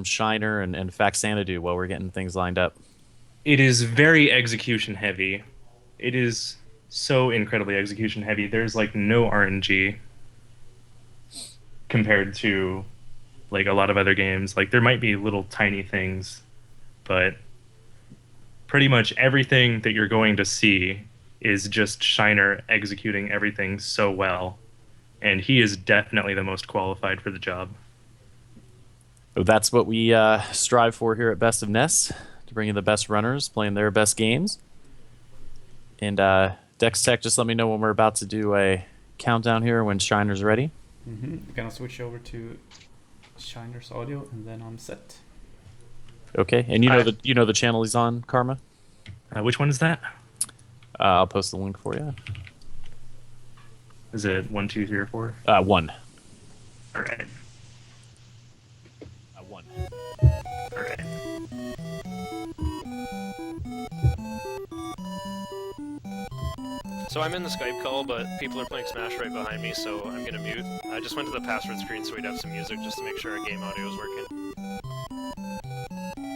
Shiner and Faxanadu while we're getting things lined up. It is very execution heavy. It is so incredibly execution heavy. There's like no RNG compared to like a lot of other games. Like there might be little tiny things, but pretty much everything that you're going to see is just Shiner executing everything so well, and he is definitely the most qualified for the job. So that's what we strive for here at Best of NES, to bring in the best runners playing their best games. And Dex Tech, just let me know when we're about to do a countdown here when Shiner's ready. I'm gonna switch over to Shiner's audio and then I'm set. Okay, and you know the channel he's on, Karma. Which one is that? I'll post the link for you. Is it one, two, three, or four? One. All right. One. All right. So I'm in the Skype call, but people are playing Smash right behind me, so I'm gonna mute. I just went to the password screen so we'd have some music just to make sure our game audio is working.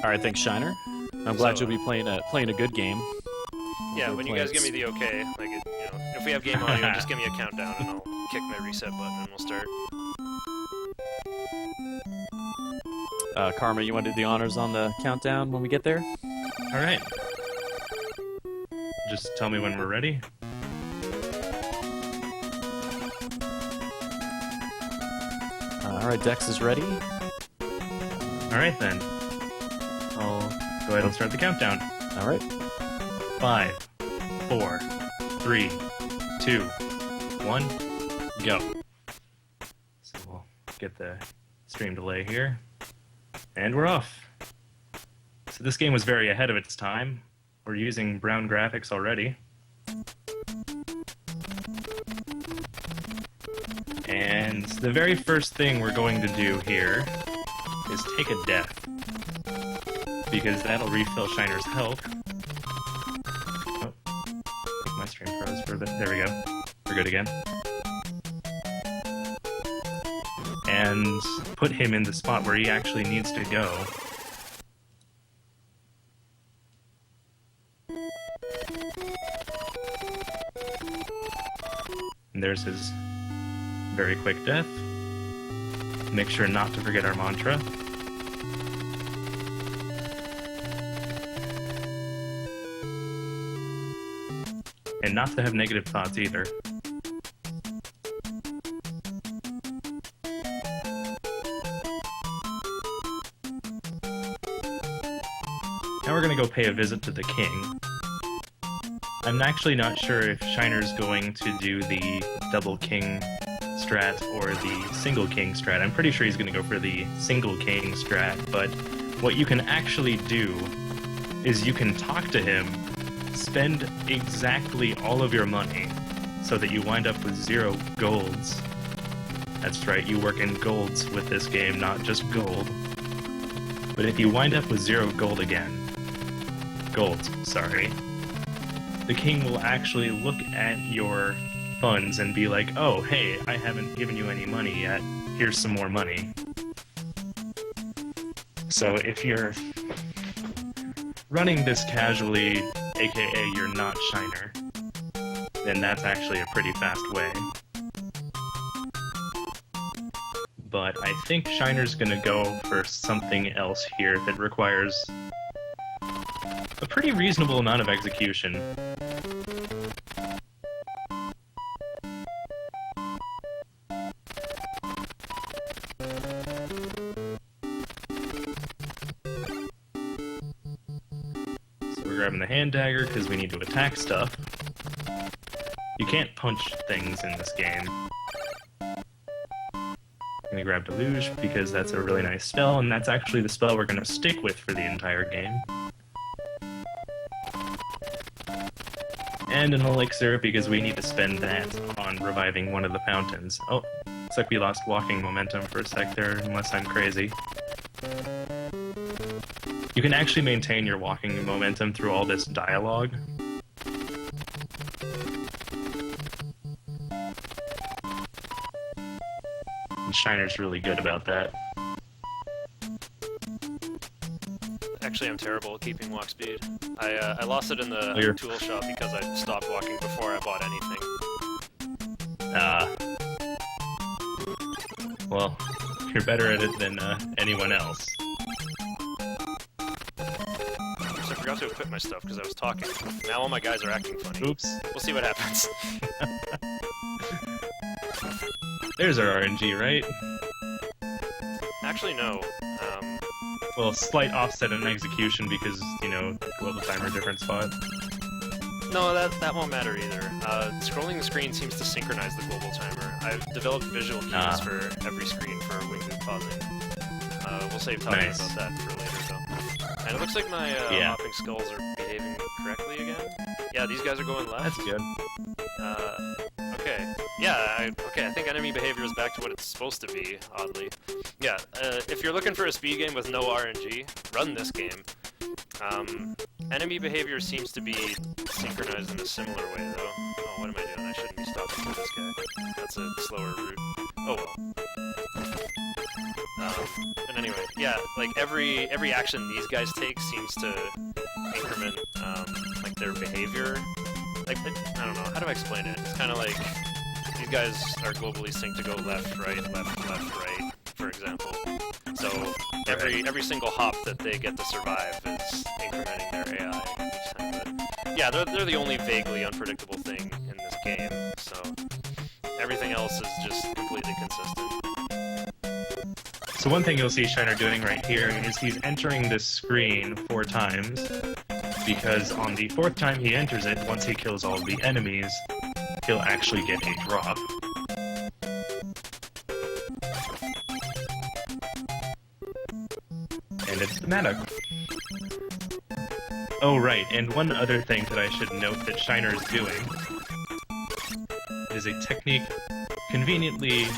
All right, thanks, Shiner. I'm glad you'll be playing a good game. Yeah, We'll when you play guys give me the okay, like if we have game audio, just give me a countdown and I'll kick my reset button and we'll start. Karma, you want to do the honors on the countdown when we get there? All right. Just tell me when we're ready. All right, Dex is ready. All right then. I'll go ahead and start the countdown. All right. 5, 4, 3, 2, 1, go. So we'll get the stream delay here. And we're off. So this game was very ahead of its time. We're using brown graphics already. And the very first thing we're going to do here is take a death, because that'll refill Shiner's health. Oh, my stream froze for a bit. There we go. We're good again. And put him in the spot where he actually needs to go. And there's his very quick death. Make sure not to forget our mantra. And not to have negative thoughts either. Now we're gonna go pay a visit to the king. I'm actually not sure if Shiner's going to do the double king strat or the single king strat. I'm pretty sure he's going to go for the single king strat, but what you can actually do is you can talk to him, spend exactly all of your money so that you wind up with 0 golds. That's right, you work in golds with this game, not just gold. But if you wind up with 0 golds, sorry, the king will actually look at your funds and be like, oh, hey, I haven't given you any money yet. Here's some more money. So if you're running this casually, aka you're not Shiner, then that's actually a pretty fast way. But I think Shiner's gonna go for something else here that requires a pretty reasonable amount of execution. So we're grabbing the hand dagger because we need to attack stuff. You can't punch things in this game. I'm gonna grab Deluge because that's a really nice spell, and that's actually the spell we're gonna stick with for the entire game. And an elixir because we need to spend that on reviving one of the fountains. Oh, looks like we lost walking momentum for a sec there, unless I'm crazy. You can actually maintain your walking momentum through all this dialogue. And Shiner's really good about that. Actually, I'm terrible at keeping walk speed. I lost it in the Clear. tool shop because I stopped walking before I bought anything. Well, you're better at it than anyone else. Oops, I forgot to equip my stuff because I was talking. Now all my guys are acting funny. Oops. We'll see what happens. There's our RNG, right? Actually, no. Well, slight offset in execution because, you know, global timer different spot. No, that won't matter either. Scrolling the screen seems to synchronize the global timer. I've developed visual cues for every screen for wing boot pausing. We'll save talking Nice. about that for later, though. And it looks like my hopping skulls are behaving correctly again. Yeah, these guys are going left. That's good. Okay. Yeah, okay, I think enemy behavior is back to what it's supposed to be, oddly. Yeah, if you're looking for a speed game with no RNG, run this game. Enemy behavior seems to be synchronized in a similar way, though. Oh, what am I doing? I shouldn't be stopping for this guy. That's a slower route. Oh well. But anyway, yeah, like every action these guys take seems to increment, like their behavior. Like, I don't know, how do I explain it? It's kind of like these guys are globally synced to go left, right, for example. So every single hop that they get to survive is incrementing their AI each time. But yeah, they're the only vaguely unpredictable thing in this game. So everything else is just completely consistent. So one thing you'll see Shiner doing right here is he's entering this screen 4 times, because on the 4th time he enters it, once he kills all of the enemies, he'll actually get a drop. And it's the mana. Oh right, and one other thing that I should note that Shiner is doing is a technique conveniently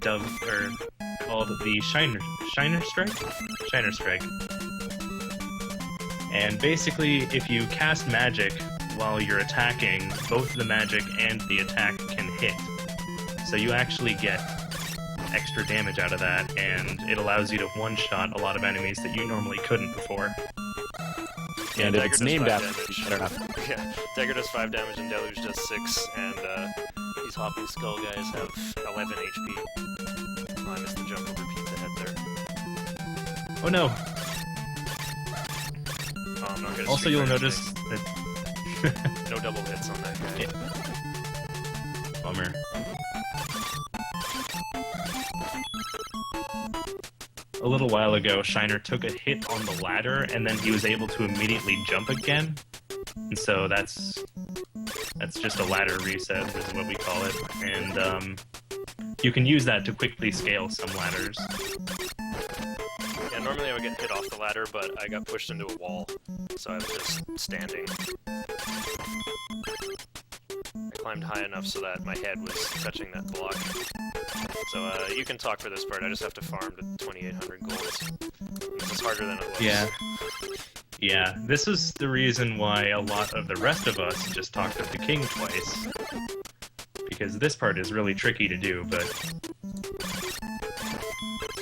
dubbed, or called the Shiner Strike. And basically, if you cast magic while you're attacking, both the magic and the attack can hit. So you actually get extra damage out of that, and it allows you to one-shot a lot of enemies that you normally couldn't before. And if Dagger it's does named 5 after, damage. I don't know. Yeah, Dagger does 5 damage and Deluge does 6, and these Hopping Skull guys have 11 HP. Oh, I missed the jump over Pizza Head there. Oh no! Oh, I'm not gonna Also, Street you'll Fighter notice today. that... No double hits on that guy. Yeah. Bummer. A little while ago, Shiner took a hit on the ladder, and then he was able to immediately jump again. And so that's just a ladder reset, is what we call it. And you can use that to quickly scale some ladders. Yeah, normally I would get hit off the ladder, but I got pushed into a wall, so I was just standing. I climbed high enough so that my head was touching that block. So you can talk for this part, I just have to farm to 2,800 golds. This is harder than it looks. Yeah. Yeah, this is the reason why a lot of the rest of us just talked with the king twice. Because this part is really tricky to do, but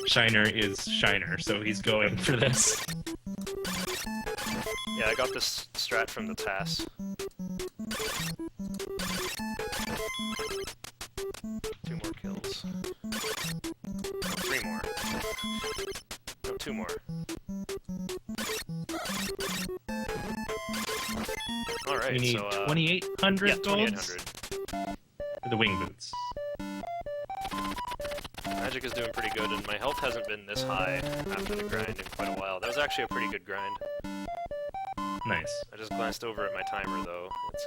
Shiner is Shiner, so he's going for this. Yeah, I got this strat from the TAS. 2 more kills. 3 more. No, 2 more. Alright, We need so 2,800 yeah, golds 2,800. for the wing boots. Magic is doing pretty good, and my health hasn't been this high after the grind in quite a while. That was actually a pretty good grind. Nice. I just glanced over at my timer, though. It's,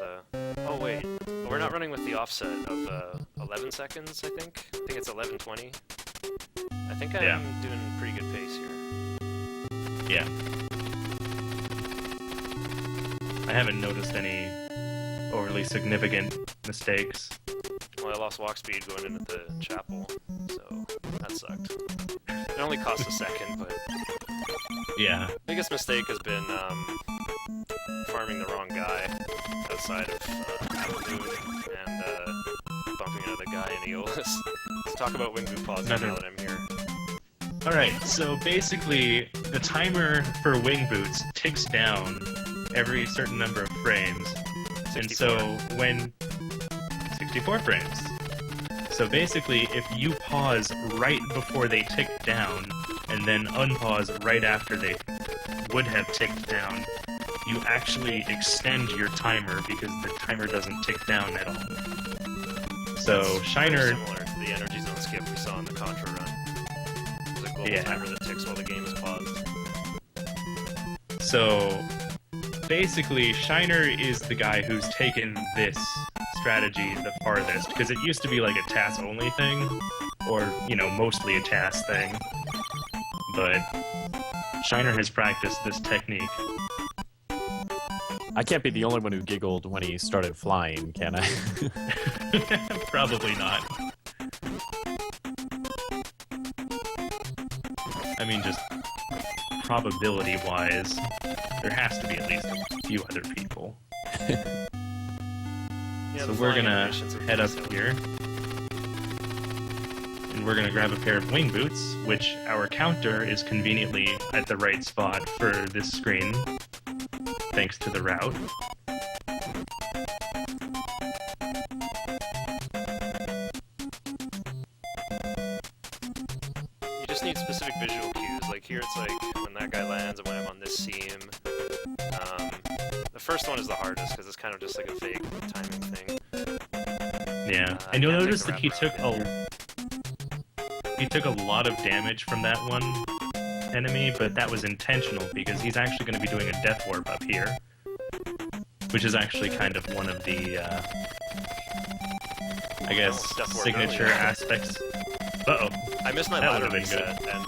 oh, wait. Well, we're not running with the offset of, 11 seconds, I think? I think it's 11:20. I think I'm doing pretty good pace here. Yeah. I haven't noticed any overly significant mistakes. Well, I lost walk speed going into the chapel, so that sucked. It only cost a second, but Yeah. biggest mistake has been, farming the wrong guy outside of, Faxanadu and, bumping into the guy in Aeolus. Let's talk about wing boot pausing now that I'm here. Alright, so basically, the timer for wing boots ticks down every certain number of frames. And so when 64 frames. So basically, if you pause right before they tick down, and then unpause right after they would have ticked down, you actually extend your timer because the timer doesn't tick down at all. So It's Shiner, very similar to the energy zone skip we saw in the Contra run. There's a global timer that ticks while the game is paused. so basically Shiner is the guy who's taken this strategy the farthest, because it used to be like a TAS only thing, or, you know, mostly a TAS thing. But Shiner has practiced this technique. I can't be the only one who giggled when he started flying, can I? Probably not. I mean, just probability-wise, there has to be at least a few other people. Yeah, So the we're flying gonna animations are head up pretty here, and we're gonna grab a pair of wing boots, which our counter is conveniently at the right spot for this screen, thanks to the route. You just need specific visual cues. Like here, it's like when that guy lands and when I'm on this seam. The first one is the hardest because it's kind of just like a fake timing thing. Yeah, I and you'll can't notice take that a he took a lot of damage from that one enemy, but that was intentional because he's actually going to be doing a death warp up here, which is actually kind of one of the, I guess, Death warp signature earlier. aspects. Uh-oh. I missed my That ladder would've been reset and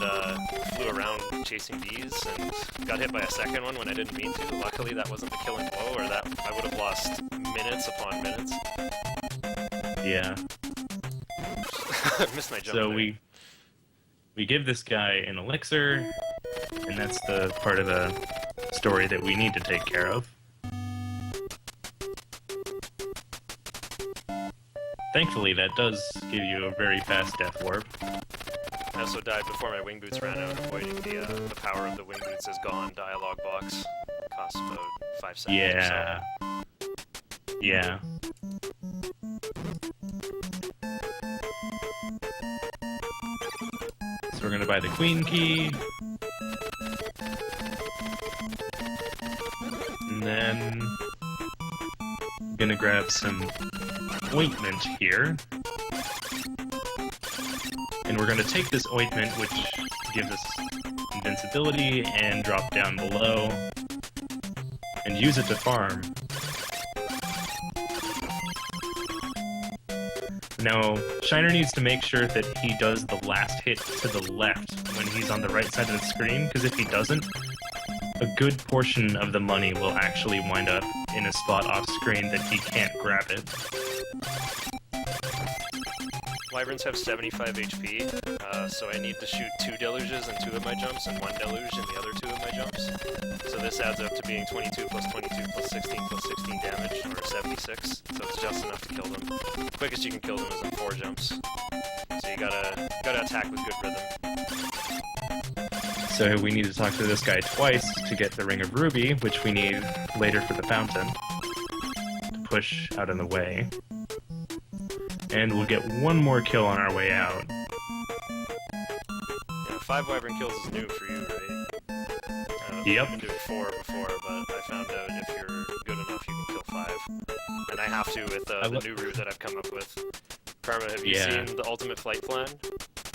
flew around chasing bees and got hit by a second one when I didn't mean to. Luckily, that wasn't the killing blow, or that I would have lost minutes upon minutes. Yeah. I missed my jump. So there. we give this guy an elixir, and that's the part of the story that we need to take care of. Thankfully, that does give you a very fast death warp. I also died before my wing boots ran out, avoiding the power of the wing boots is gone dialogue box. It costs about 5 seconds. Yeah. Yeah. So we're gonna buy the queen key. And then I'm gonna grab some ointment here. And we're gonna take this ointment, which gives us invincibility and drop down below, and use it to farm. Now, Shiner needs to make sure that he does the last hit to the left when he's on the right side of the screen, because if he doesn't, a good portion of the money will actually wind up in a spot off screen that he can't grab it. Wyverns have 75 HP, so I need to shoot 2 deluges in 2 of my jumps and 1 deluge in the other 2 of my jumps. So this adds up to being 22 plus 22 plus 16 plus 16 damage, or 76. So it's just enough to kill them. The quickest you can kill them is in 4 jumps. So you gotta attack with good rhythm. So we need to talk to this guy twice to get the Ring of Ruby, which we need later for the fountain, to push out of the way. And we'll get one more kill on our way out. Yeah, 5 wyvern kills is new for you, right? Yep. I've been doing 4 before, but I found out if you're good enough, you can kill 5. And I have to with the new route that I've come up with. Karma, have you seen the ultimate flight plan?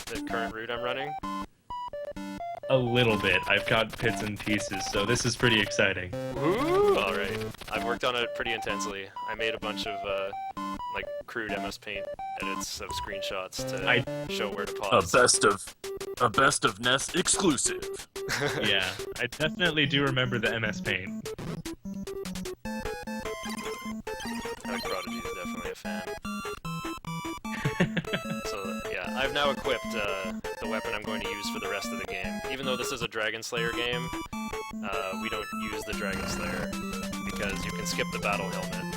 The current route I'm running? A little bit. I've got bits and pieces, so this is pretty exciting. Woo! Alright. I've worked on it pretty intensely. I made a bunch of, like, crude MS Paint edits of screenshots to show where to pause. A best of NES exclusive. Yeah, I definitely do remember the MS Paint. Alec Prodigy is definitely a fan. So, yeah, I've now equipped the weapon I'm going to use for the rest of the game. Even though this is a Dragon Slayer game, we don't use the Dragon Slayer because you can skip the battle helmet,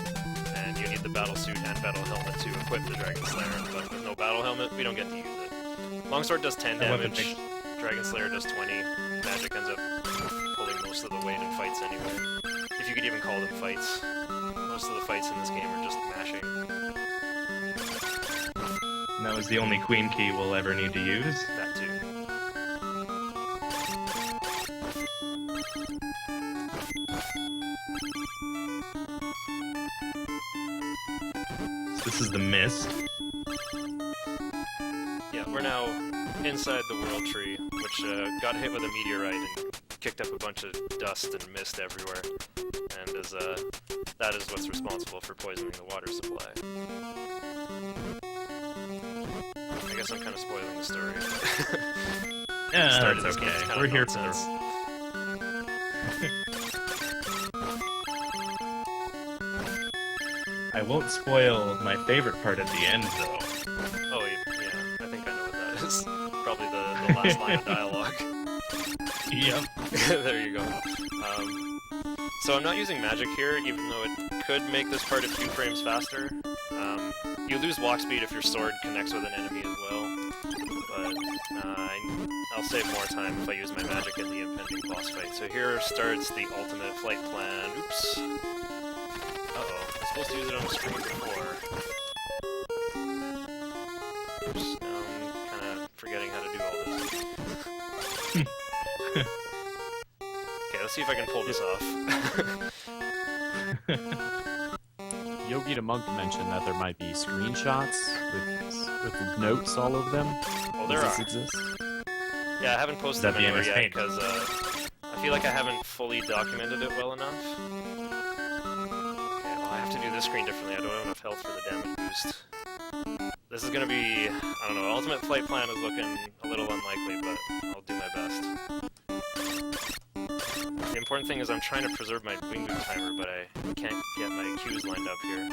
and you need the battle suit and battle helmet to equip the Dragon Slayer, but with no battle helmet, we don't get to use it. Longsword does 10 That weapon damage, Dragon Slayer does 20. Magic ends up pulling most of the weight in fights anyway. If you could even call them fights. Most of the fights in this game are just mashing. And that was the only queen key we'll ever need to use. That too. This is the mist. Yeah, we're now inside the World Tree, which got hit with a meteorite and kicked up a bunch of dust and mist everywhere. And that is what's responsible for poisoning the water supply. I guess I'm kind of spoiling the story. Yeah, This that's game is okay. kind We're of here nonsense. for... I won't spoil my favorite part at the end, though. Oh, yeah, I think I know what that is. Probably the last line of dialogue. Yep. There you go. So I'm not using magic here, even though it could make this part a few frames faster. You lose walk speed if your sword connects with an enemy as well, but I'll save more time if I use my magic in the impending boss fight. So here starts the ultimate flight plan. Oops. Uh-oh, I was supposed to use it on the screen before. Oops, now I'm kind of forgetting how to do all this. Okay, let's see if I can pull this off. Yogi the Monk mentioned that there might be screenshots with notes all over them. Oh, there Does are. this exist? Yeah, I haven't posted Is that them the anywhere MS yet Paint? because I feel like I haven't fully documented it well enough. Okay, well, I have to do this screen differently. I don't have enough health for the damage boost. This is gonna be, I don't know, Ultimate Flight Plan is looking a little unlikely, but I'll do my best. The important thing is I'm trying to preserve my wing boot timer, but I can't get my cues lined up here.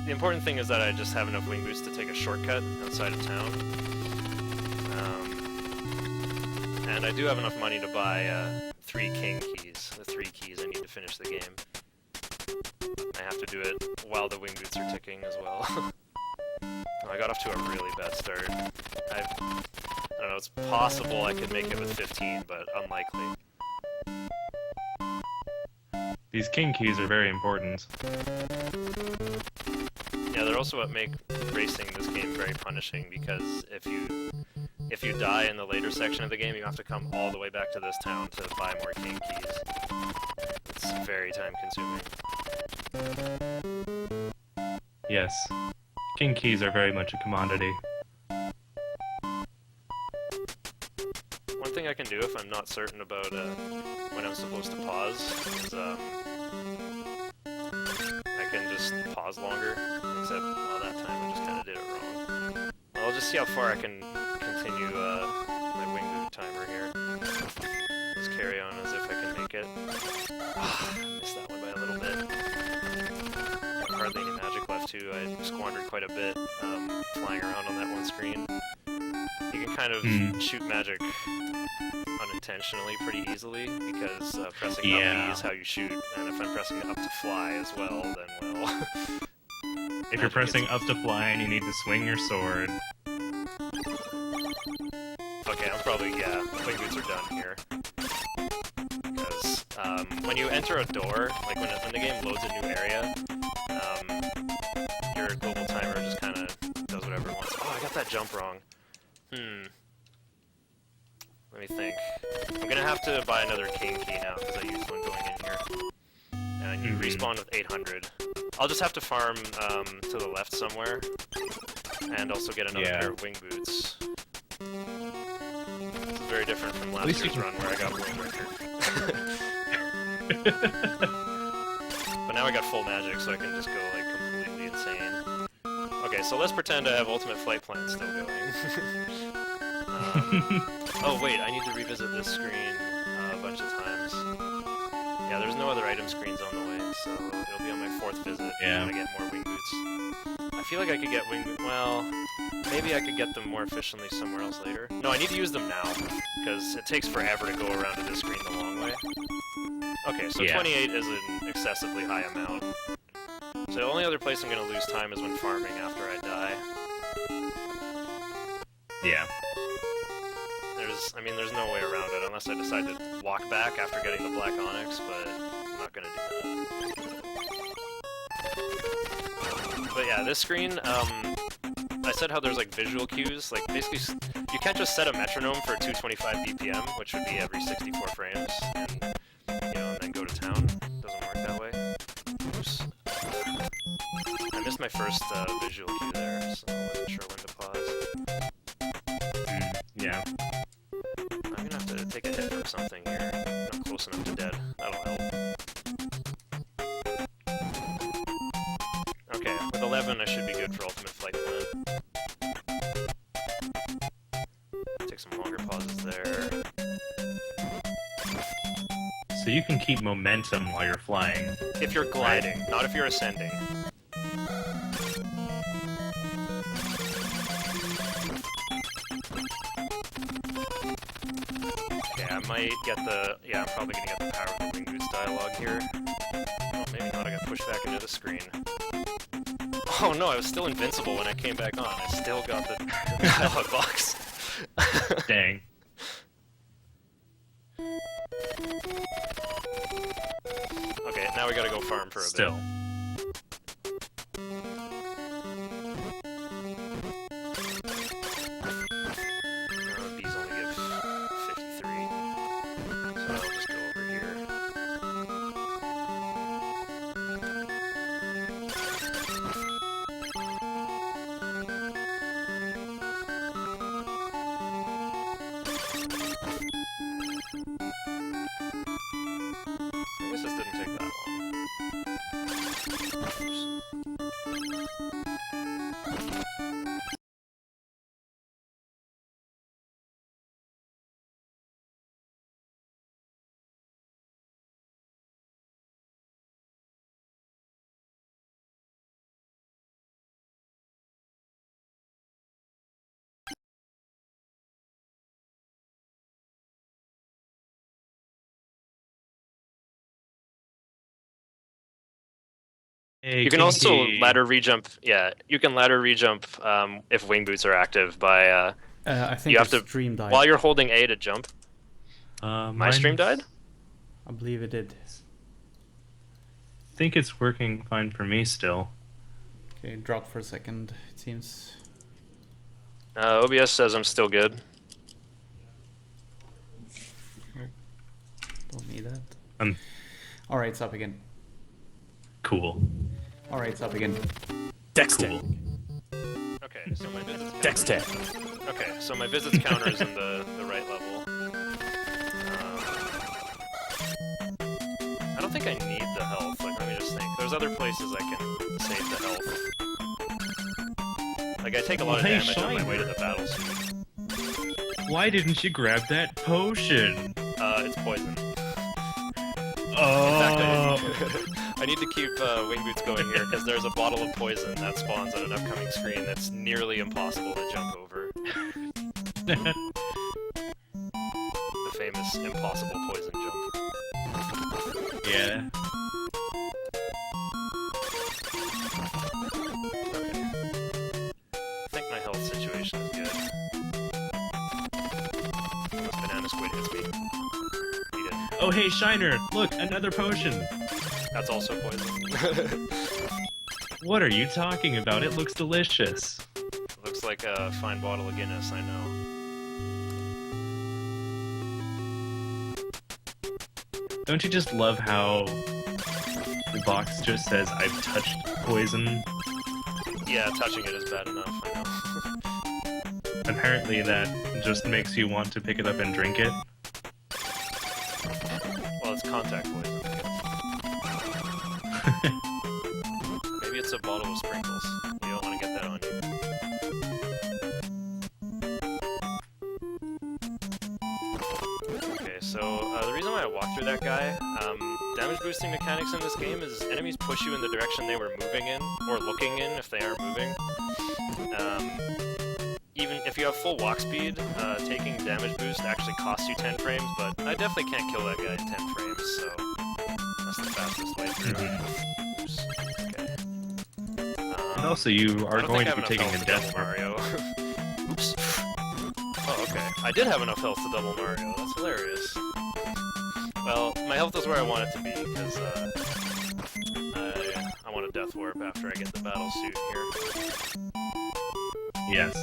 The important thing is that I just have enough wing boots to take a shortcut outside of town. And I do have enough money to buy 3 king keys, the 3 keys I need to finish the game. I have to do it while the wing boots are ticking as well. I got off to a really bad start. I don't know, it's possible I could make it with 15, but unlikely. These king keys are very important. Yeah, they're also what make racing this game very punishing, because if you die in the later section of the game, you have to come all the way back to this town to buy more king keys. It's very time consuming. Yes. King keys are very much a commodity. One thing I can do if I'm not certain about when I'm supposed to pause is I can just pause longer, except well, that time I just kind of did it wrong. Well, I'll just see how far I can continue my wing boot timer here. Just carry on as if I can make it. I missed that one by a little bit. Got hardly any magic left too. I squandered quite a bit flying around on that one screen. You can kind of shoot magic unintentionally pretty easily, because pressing up B is how you shoot, and if I'm pressing up to fly as well, then well... If you're pressing up to fly and you need to swing your sword... Okay, I'm probably, yeah, wing boots are done here. Because when you enter a door, like when the game loads a new area, your global timer just kind of does whatever it wants. Oh, I got that jump wrong. Let me think. I'm gonna have to buy another king key now, because I used one going in here. And you respawn with 800. I'll just have to farm to the left somewhere, and also get another pair of wing boots. This is very different from last year's run where I got Windbreaker. But now I got full magic, so I can just go like completely insane. Okay, so let's pretend I have Ultimate Flight Plan still going. Oh wait, I need to revisit this screen a bunch of times. Yeah, there's no other item screens on the way, so it'll be on my 4th visit when I get more wing boots. I feel like I could get wing boots. Well, maybe I could get them more efficiently somewhere else later. No, I need to use them now, because it takes forever to go around to this screen the long way. Okay, so 28 is an excessively high amount. So the only other place I'm going to lose time is when farming after I die. Yeah. because, I mean, there's no way around it unless I decide to walk back after getting the black onyx, but I'm not gonna do that. But yeah, this screen, I said how there's like visual cues, like basically you can't just set a metronome for 225 BPM, which would be every 64 frames, and and then go to town. Doesn't work that way. Oops. I missed my first visual cue there, so I wasn't sure when to pause. Yeah. I'm gonna have to take a hit from something here. Not close enough to dead. That'll help. Okay, with 11 I should be good for ultimate flight plan. Take some longer pauses there. So you can keep momentum while you're flying. If you're gliding, not if you're ascending. Okay, I might get the... Yeah, I'm probably gonna get the power of the wing boots dialogue here. Oh, maybe not, I got pushed back into the screen. Oh no, I was still invincible when I came back on. I still got the dialogue box. Dang. Okay, now we gotta go farm for a Still. bit. Bees only give 53. So I'll just go over here. I guess this didn't take that long. Oops. Hey, You can also Kinky. ladder rejump. Yeah, you can ladder rejump if wing boots are active by I think You have your to- stream died. while you're holding A to jump. My stream died? I believe it did. I think it's working fine for me still. Okay, it dropped for a second, it seems. OBS says I'm still good. Don't need that. Um, Alright, it's up again. Cool. Alright, it's up again. Dextech. Okay, so my visits counter. Dextech. Okay, so my visits counter is in the right level. I don't think I need the health. Like, let me just think. There's other places I can save the health. Like, I take a lot of Hey, damage on my way to Shiner. the battle suit. Why didn't you grab that potion? It's poison. Oh. In fact, I need to keep wing boots going here because there's a bottle of poison that spawns on an upcoming screen that's nearly impossible to jump over. The famous impossible poison jump. Yeah. I think my health situation is good. Unless banana squid hits me. Eat it. Oh, hey, Shiner! Look, another potion! That's also poison. What are you talking about? It looks delicious. Looks like a fine bottle of Guinness, I know. Don't you just love how the box just says, I've touched poison? Yeah, touching it is bad enough, I know. Apparently that just makes you want to pick it up and drink it. Well, it's contact poison, I guess. Maybe it's a bottle of sprinkles. You don't want to get that on you. Okay, so the reason why I walked through that guy, damage boosting mechanics in this game is enemies push you in the direction they were moving in, or looking in if they are moving. Even if you have full walk speed, taking damage boost actually costs you 10 frames, but I definitely can't kill that guy in 10 frames, so that's the fastest way through. Oops. Okay. And also, you I are don't going think to I be have taking enough a health death to kill mark. Mario. Oops. Oh, okay. I did have enough health to double Mario. That's hilarious. Well, my health is where I want it to be, because I want a death warp after I get the battle suit here. Yes.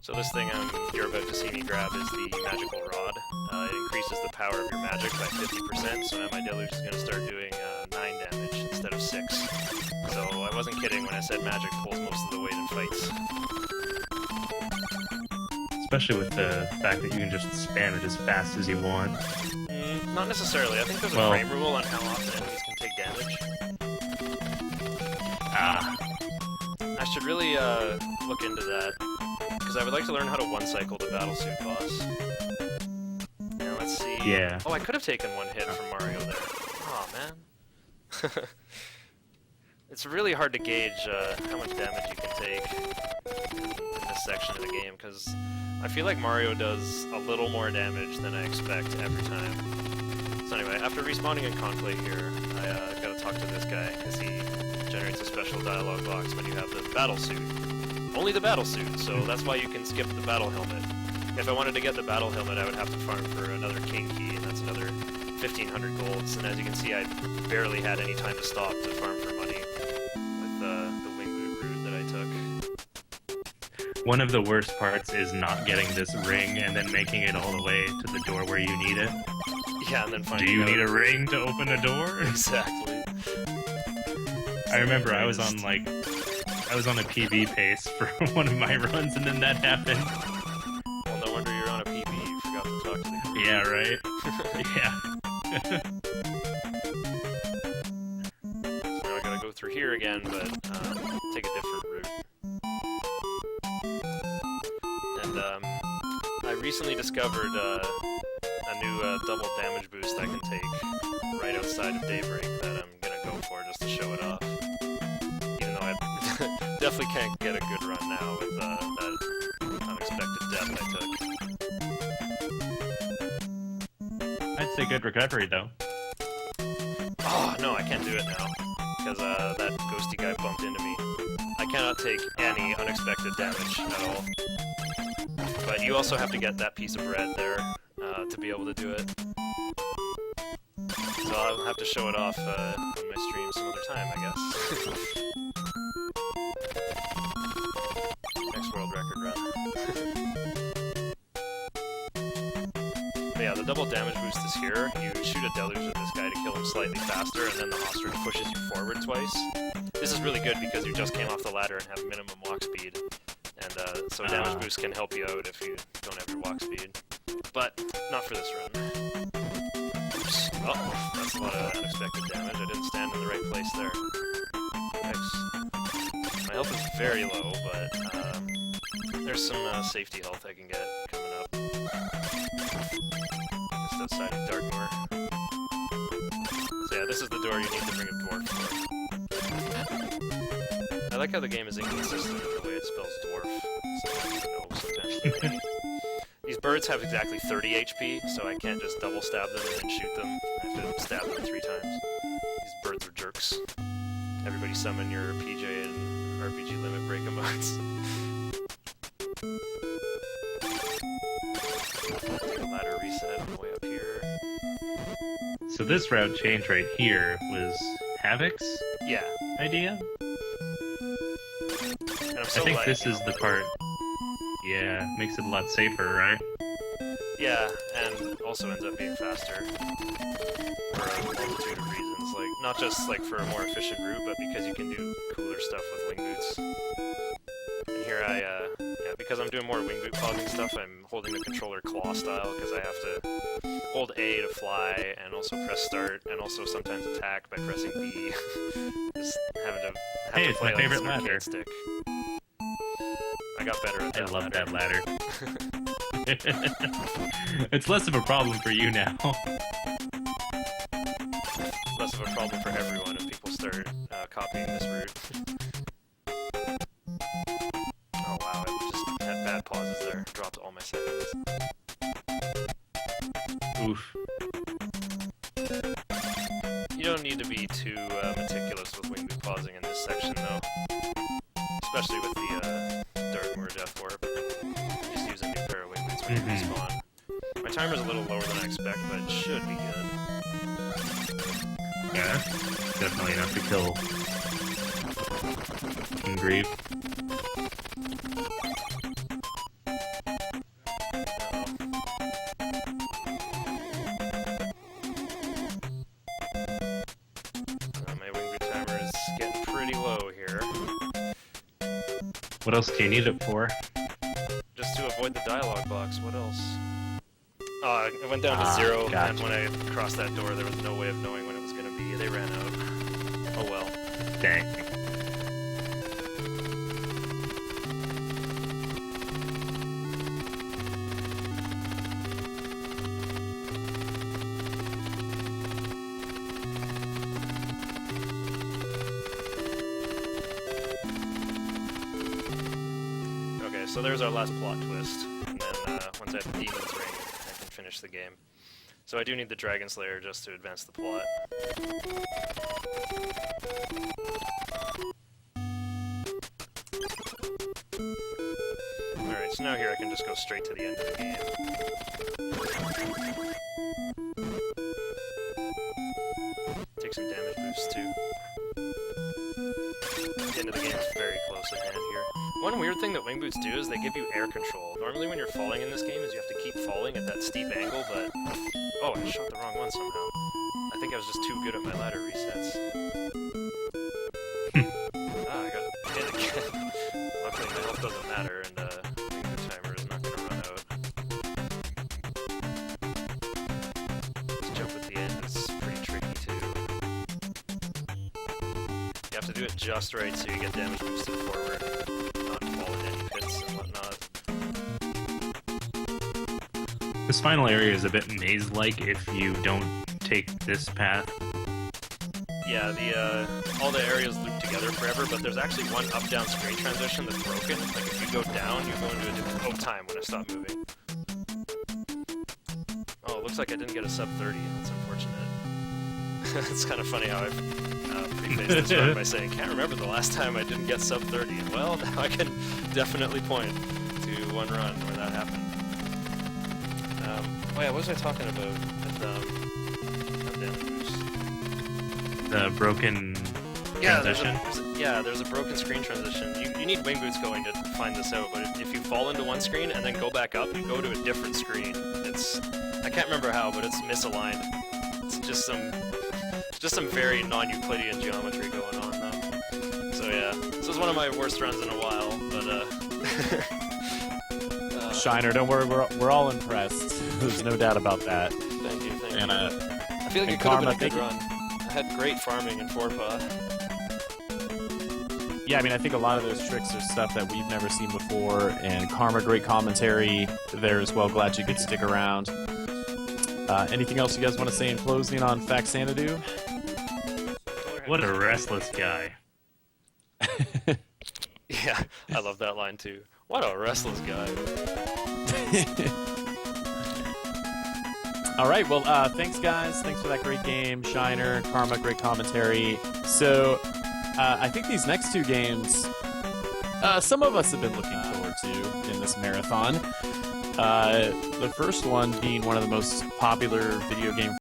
So this thing you're about to see me grab is the magical rod. It increases the power of your magic by 50%, so now my deluge is going to start doing 9 damage instead of 6. So I wasn't kidding when I said magic pulls most of the weight in fights. Especially with the fact that you can just spam it as fast as you want. Not necessarily. I think there's a frame rule on how often enemies can take damage. Ah. I should really look into that, because I would like to learn how to one-cycle the battlesuit boss. Now let's see. Yeah. Oh, I could have taken one hit from Mario there. Oh man. It's really hard to gauge how much damage you can take in this section of the game, because I feel like Mario does a little more damage than I expect every time. So anyway, after respawning in Conflate here, I gotta talk to this guy, because he generates a special dialogue box when you have the battle suit. Only the battle suit, so that's why you can skip the battle helmet. If I wanted to get the battle helmet, I would have to farm for another king key, and that's another 1,500 golds. And as you can see, I barely had any time to stop to farm for money with the wing boot route that I took. One of the worst parts is not getting this ring and then making it all the way to the door where you need it. Yeah, and then finding Do you out... need a ring to open a door? Exactly. I remember I was on a PB pace for one of my runs, and then that happened. Well, no wonder you're on a PB. You forgot to talk to the group. Yeah, right? Yeah. So now I gotta go through here again, but take a different route. And I recently discovered a new double damage boost I can take right outside of Daybreak that I'm gonna go for just to show it off. Even though I definitely can't get a good run now with that unexpected death I took. I'd say good recovery, though. Oh, no, I can't do it now, because that ghosty guy bumped into me. I cannot take any unexpected damage at all. But you also have to get that piece of red there to be able to do it. So I'll have to show it off on my stream some other time, I guess. Next world record run. But yeah, the double damage boost is here. You shoot a deluge at this guy to kill him slightly faster, and then the ostrich pushes you forward twice. This is really good because you just came off the ladder and have minimum walk speed. And so damage boost can help you out if you don't have your walk speed. But not for this run. Oops. Oh, that's a lot of unexpected damage. I didn't stand in the right place there. Thanks. My health is very low, but there's some safety health I can get coming up. Just outside of Darkmoor. So yeah, this is the door you need to bring a dwarf for. I like how the game is inconsistent with the way it spells dwarf. Sometimes no, sometimes 30. These birds have exactly 30 HP, so I can't just double stab them and then shoot them. I have to stab them 3 times. These birds are jerks. Everybody summon your PJ and RPG limit break emotes. Take a ladder reset on the way up here. So this route change right here was Havoc's Yeah. idea? And I'm I so think glad, this you is know. the part... Yeah, makes it a lot safer, right? Yeah, and also ends up being faster. For a multitude of reasons. Like, not just like for a more efficient route, but because you can do cooler stuff with wing boots. And here yeah, because I'm doing more wing boot pausing stuff, I'm holding the controller claw style, because I have to hold A to fly, and also press start, and also sometimes attack by pressing B. Just having to Hey, to it's play my like favorite some ladder. arcade stick. I got better at I that love that ladder. ladder. It's less of a problem for you now. It's less of a problem for everyone if people start copying this route. Oh wow, I just had bad pauses there. Dropped all my seconds. Oof. You don't need to be too meticulous with wing boot pausing in this section though. Especially with the Darkmoor Death Warp. Just use a new pair of wing boots timer's a little lower than I expect, but it should be good. Yeah, definitely enough to kill King Grieve. My wingboot timer is getting pretty low here. What else do you need it for? Just to avoid the dialogue box, what else? It went down to 0, gotcha. and when I crossed that door, there was no way of knowing when it was going to be. They ran out. Oh well. Dang. Okay, so there's our last plot twist. And then once I have the Demon's Ring, I can finish the game. So I do need the Dragon Slayer just to advance the plot. Alright, so now here I can just go straight to the end of the game. Take some damage boosts too. The end of the game is very close at hand here. One weird thing that wing boots do is they give you air control. Normally when you're falling in this game is you have to keep falling at that steep angle, but... Oh, I shot the wrong one somehow. I think I was just too good at my ladder resets. I got hit again. Luckily my health doesn't matter, and wing boot timer is not gonna run out. This jump at the end is pretty tricky too. You have to do it just right so you get damage boosted forward, not fall in any pits and whatnot. This final area is a bit maze-like if you don't take this path. Yeah, all the areas loop together forever, but there's actually one up-down screen transition that's broken. Like if you go down, you go into a different... Oh, time when I stop moving. Oh, it looks like I didn't get a sub 30. That's unfortunate. It's kind of funny how I've prefaced this run by saying, can't remember the last time I didn't get sub 30. And well, now I can definitely point to one run where that happened. Oh yeah, what was I talking about with damage boost? The broken transition. There's a broken screen transition. You need wing boots going to find this out, but if you fall into one screen and then go back up, you go to a different screen. I can't remember how, but it's misaligned. It's just some very non-Euclidean geometry going on though. So yeah, this was one of my worst runs in a while, but Shiner, don't worry, we're all impressed. There's no doubt about that. Thank you. And I feel like it could have been a good run. I had great farming in 4-paw. yeah, I mean, I think a lot of those tricks are stuff that we've never seen before, and Karma, great commentary there as well. Glad you could stick around. Anything else you guys want to say in closing on Faxanadu? What a restless guy. Yeah, I love that line too. What a restless guy. All right, well, thanks, guys. Thanks for that great game. Shiner, Karma, great commentary. So, I think these next two games, some of us have been looking forward to in this marathon. The first one being one of the most popular video game